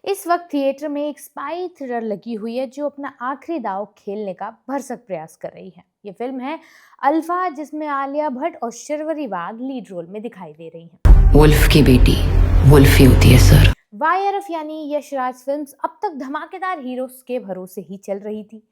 इस वक्त थिएटर में एक स्पाई थ्रिलर लगी हुई है जो अपना आखिरी दांव खेलने का भरसक प्रयास कर रही है। ये फिल्म है अल्फा, जिसमें आलिया भट्ट और शर्वरी वाघ लीड रोल में दिखाई दे रही हैं। वुल्फ की बेटी वुल्फ ही होती है सर। वाईआरएफ यानी यशराज फिल्म्स अब तक धमाकेदार हीरोज के भरोसे ही चल रही थी।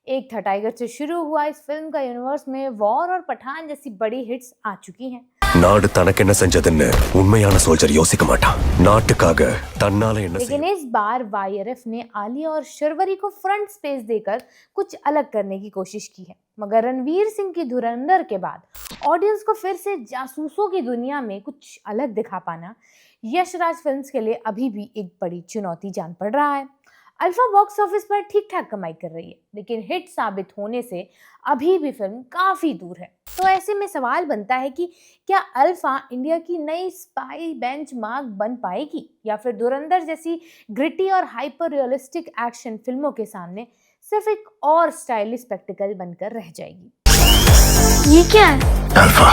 एक था टाइगर से शुरू हुआ इस फिल्म का यूनिवर्स में वॉर और पठान जैसी बड़ी हिट्स आ चुकी हैं। நாடு தனக்கு என்ன செஞ்சதுன்னு உண்மையான சோல்ஜர் யோசிக்க மாட்டான். நாட்டுக்காக தன்னால என்ன लेकिन செய்ய इस बार वाईआरएफ ने आलिया और शर्वरी को फ्रंट स्पेस देकर कुछ अलग करने की कोशिश की है। मगर रणवीर सिंह की धुरंधर के बाद ऑडियंस को फिर से जासूसों की दुनिया में कुछ अलग दिखा पाना यशराज फिल्म्स के लिए अभी भी एक बड़ी चुनौती जान पड़ रहा है। अल्फा बॉक्स ऑफिस पर ठीक ठाक कमाई कर रही है, लेकिन हिट साबित होने से अभी भी फिल्म काफी दूर है। तो ऐसे में सवाल बनता है कि क्या अल्फा इंडिया की नई स्पाई बेंचमार्क बन पाएगी, या फिर धुरंधर जैसी ग्रिटी और हाइपर रियलिस्टिक एक्शन फिल्मों के सामने सिर्फ एक और स्टाइलिश स्पेक्टिकल बनकर रह जाएगी। ये क्या है? अल्फा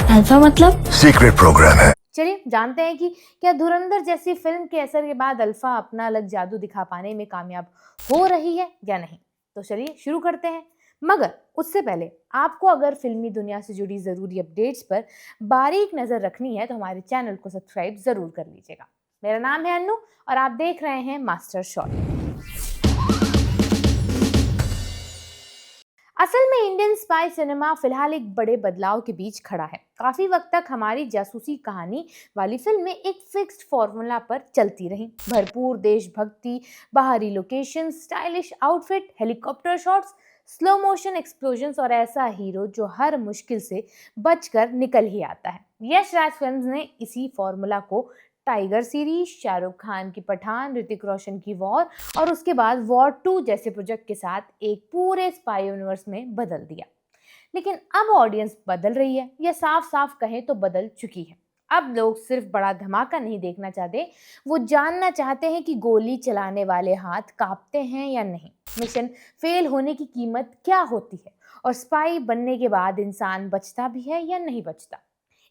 अल्फा मतलब? सीक्रेट प्रोग्राम है. चलिए जानते हैं कि क्या धुरंधर जैसी फिल्म के असर के बाद अल्फा अपना अलग जादू दिखा पाने में कामयाब हो रही है या नहीं। तो चलिए शुरू करते हैं, मगर उससे पहले आपको अगर फिल्मी दुनिया से जुड़ी ज़रूरी अपडेट्स पर बारीक नज़र रखनी है तो हमारे चैनल को सब्सक्राइब ज़रूर कर लीजिएगा। मेरा नाम है अन्नू और आप देख रहे हैं मास्टर शॉट। असल में इंडियन स्पाई सिनेमा फिलहाल एक बड़े बदलाव के बीच खड़ा है। काफी वक्त तक हमारी जासूसी कहानी वाली फिल्में एक फिक्स्ड फॉर्मूला पर चलती रहीं। भरपूर देशभक्ति, बाहरी location, stylish outfit, helicopter shots, slow motion explosions और ऐसा हीरो जो हर मुश्किल से बचकर निकल ही आता है। यश राज फिल्म्स ने इसी फॉर्मूला को टाइगर सीरीज, शाहरुख खान की पठान, ऋतिक रोशन की वॉर और उसके बाद वॉर 2 जैसे प्रोजेक्ट के साथ एक पूरे स्पाई यूनिवर्स में बदल दिया। लेकिन अब ऑडियंस बदल रही है, या साफ साफ कहें तो बदल चुकी है। अब लोग सिर्फ बड़ा धमाका नहीं देखना चाहते, वो जानना चाहते हैं कि गोली चलाने वाले हाथ कांपते हैं या नहीं, मिशन फेल होने की कीमत क्या होती है, और स्पाई बनने के बाद इंसान बचता भी है या नहीं बचता।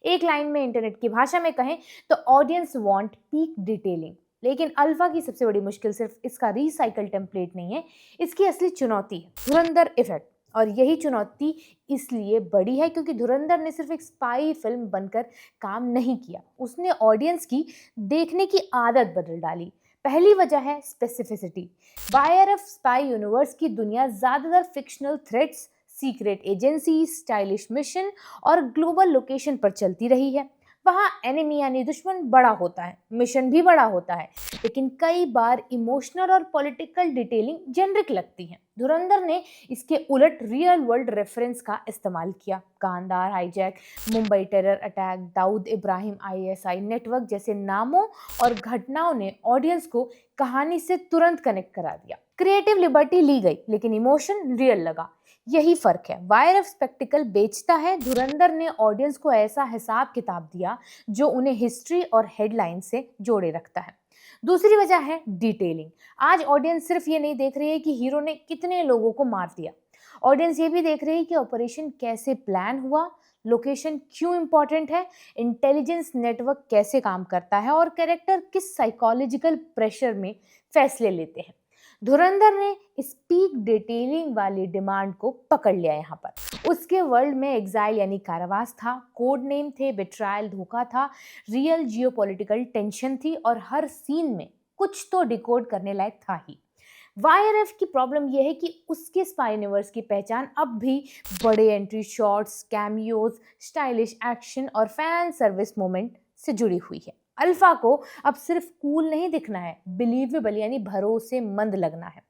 एक लाइन में इंटरनेट की भाषा में कहें तो ऑडियंस वांट पीक डिटेलिंग। लेकिन अल्फा की सबसे बड़ी मुश्किल सिर्फ इसका रिसाइकल टेम्पलेट नहीं है, इसकी असली चुनौती है धुरंधर इफेक्ट। और यही चुनौती इसलिए बड़ी है क्योंकि धुरंधर ने सिर्फ एक स्पाई फिल्म बनकर काम नहीं किया, उसने ऑडियंस की देखने की आदत बदल डाली। पहली वजह है स्पेसिफिसिटी। वाईआरएफ स्पाई यूनिवर्स की दुनिया ज्यादातर fictional threats, secret agency, stylish mission और ग्लोबल लोकेशन पर चलती रही है। वहाँ एनिमी यानी दुश्मन बड़ा होता है, मिशन भी बड़ा होता है, लेकिन कई बार इमोशनल और पॉलिटिकल डिटेलिंग जेनरिक लगती है। धुरंधर ने इसके उलट रियल वर्ल्ड रेफरेंस का इस्तेमाल किया। Kandahar hijack, Mumbai terror attack, Dawood Ibrahim ISI network जैसे नामों और घटनाओं ने ऑडियंस को कहानी से तुरंत कनेक्ट करा दिया। क्रिएटिव लिबर्टी ली गई लेकिन इमोशन रियल लगा। यही फर्क है। वाईआरएफ स्पेक्टिकल बेचता है, धुरंधर ने ऑडियंस को ऐसा हिसाब किताब दिया जो उन्हें हिस्ट्री और हेडलाइन से जोड़े रखता है। दूसरी वजह है डिटेलिंग। आज ऑडियंस सिर्फ ये नहीं देख रही है कि हीरो ने कितने लोगों को मार दिया, ऑडियंस ये भी देख रही है कि ऑपरेशन कैसे प्लान हुआ, लोकेशन क्यों इंपॉर्टेंट है, इंटेलिजेंस नेटवर्क कैसे काम करता है और कैरेक्टर किस साइकोलॉजिकल प्रेशर में फैसले लेते हैं। धुरंधर ने इस पीक डिटेलिंग वाली डिमांड को पकड़ लिया। यहाँ पर उसके वर्ल्ड में एग्जाइल यानी कारावास था, कोड नेम थे, बेट्रायल धोखा था, रियल जियोपॉलिटिकल टेंशन थी और हर सीन में कुछ तो डिकोड करने लायक था ही। वाईआरएफ की प्रॉब्लम यह है कि उसके स्पाई यूनिवर्स की पहचान अब भी बड़े entry shots, cameos, stylish action और फैन सर्विस मोमेंट से जुड़ी हुई है। अल्फा को अब सिर्फ कूल नहीं दिखना है, बिलीवेबल यानी भरोसेमंद लगना है।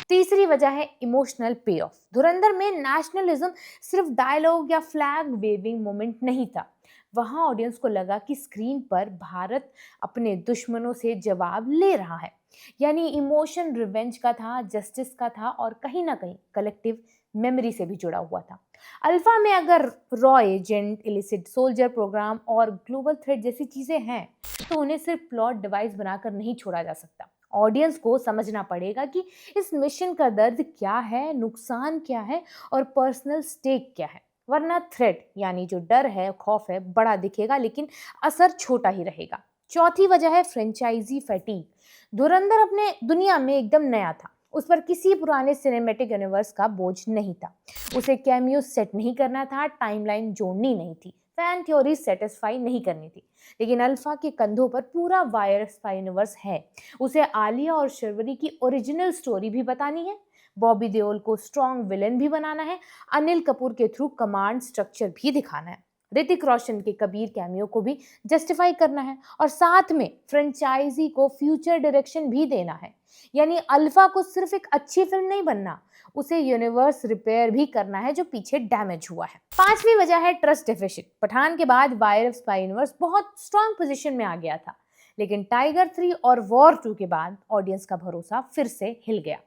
तीसरी वजह है इमोशनल पे ऑफ। धुरंधर में नेशनलिज्म सिर्फ डायलॉग या फ्लैग वेविंग मोमेंट नहीं था, वहां ऑडियंस को लगा कि स्क्रीन पर भारत अपने दुश्मनों से जवाब ले रहा है। यानी इमोशन रिवेंज का था, जस्टिस का था और कहीं ना कहीं कलेक्टिव मेमोरी से भी जुड़ा हुआ था। अल्फा में अगर रॉ एजेंट, इलिसिट सोल्जर प्रोग्राम और ग्लोबल थ्रेट जैसी चीजें हैं तो उन्हें सिर्फ प्लॉट डिवाइस बनाकर नहीं छोड़ा जा सकता। ऑडियंस को समझना पड़ेगा कि इस मिशन का दर्द क्या है, नुकसान क्या है और पर्सनल स्टेक क्या है। वरना थ्रेट यानी जो डर है, खौफ है, बड़ा दिखेगा लेकिन असर छोटा ही रहेगा। चौथी वजह है फ्रेंचाइजी फैटीग। धुरंधर अपने दुनिया में एकदम नया था, उस पर किसी पुराने सिनेमैटिक यूनिवर्स का बोझ नहीं था, उसे कैमियो सेट नहीं करना था, टाइमलाइन जोड़नी नहीं थी, फैन थ्योरी सेटिस्फाई नहीं करनी थी। लेकिन अल्फा के कंधों पर पूरा वायर स्पाई यूनिवर्स है। उसे आलिया और शर्वरी की ओरिजिनल स्टोरी भी बतानी है, बॉबी देओल को स्ट्रॉन्ग विलेन भी बनाना है, अनिल कपूर के थ्रू कमांड स्ट्रक्चर भी दिखाना है, ऋतिक रोशन के कबीर कैमियो को भी जस्टिफाई करना है और साथ में फ्रेंचाइजी को फ्यूचर डायरेक्शन भी देना है। यानी अल्फा को सिर्फ एक अच्छी फिल्म नहीं बनना, उसे यूनिवर्स रिपेयर भी करना है जो पीछे डैमेज हुआ है। पांचवी वजह है ट्रस्ट डेफिसिट। पठान के बाद वायर स्पाई यूनिवर्स बहुत स्ट्रॉन्ग पोजीशन में आ गया था, लेकिन टाइगर 3 और वॉर 2 के बाद ऑडियंस का भरोसा फिर से हिल गया।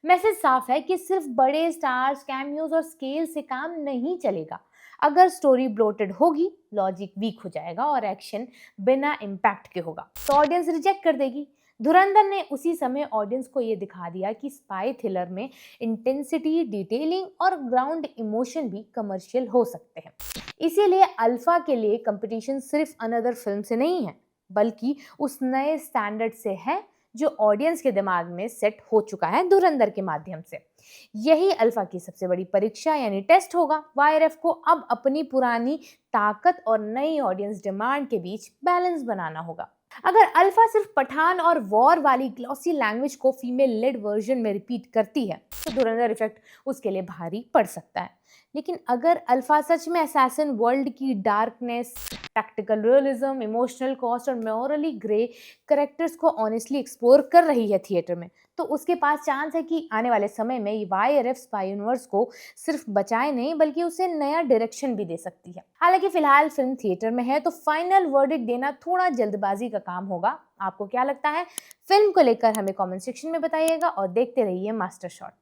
मैसेज साफ है कि सिर्फ बड़े स्टार्स, कैमियोज और स्केल से काम नहीं चलेगा। अगर स्टोरी ब्लोटेड होगी, लॉजिक वीक हो जाएगा और एक्शन बिना इम्पैक्ट के होगा तो ऑडियंस रिजेक्ट कर देगी। धुरंधर ने उसी समय ऑडियंस को ये दिखा दिया कि स्पाई थ्रिलर में इंटेंसिटी, डिटेलिंग और ग्राउंड इमोशन भी कमर्शियल हो सकते हैं। इसीलिए अल्फा के लिए कंपटीशन सिर्फ अनदर फिल्म से नहीं है, बल्कि उस नए स्टैंडर्ड से है जो ऑडियंस के दिमाग में सेट हो चुका है धुरंधर के माध्यम से। यही अल्फा की सबसे बड़ी परीक्षा यानी टेस्ट होगा। वाईआरएफ को अब अपनी पुरानी ताकत और नई ऑडियंस डिमांड के बीच बैलेंस बनाना होगा। अगर अल्फा सिर्फ पठान और वॉर वाली ग्लॉसी लैंग्वेज को फीमेल लेड वर्जन में रिपीट करती है तो धुरंधर इफेक्ट उसके लिए भारी पड़ सकता है। लेकिन अगर अल्फा सच में असैसिन वर्ल्ड की darkness, tactical realism, emotional cost और मॉरली ग्रे कैरेक्टर्स को ऑनेस्टली एक्सप्लोर कर रही है थिएटर में, तो उसके पास चांस है कि आने वाले समय में ये वाईआरएफ स्पाई यूनिवर्स को सिर्फ बचाए नहीं बल्कि उसे नया डायरेक्शन भी दे सकती है। हालांकि फिलहाल फिल्म थिएटर में है तो फाइनल वर्डिक्ट देना थोड़ा जल्दबाजी का काम होगा। आपको क्या लगता है? फिल्म को लेकर हमें कमेंट सेक्शन में बताइएगा और देखते रहिए मास्टर शॉट।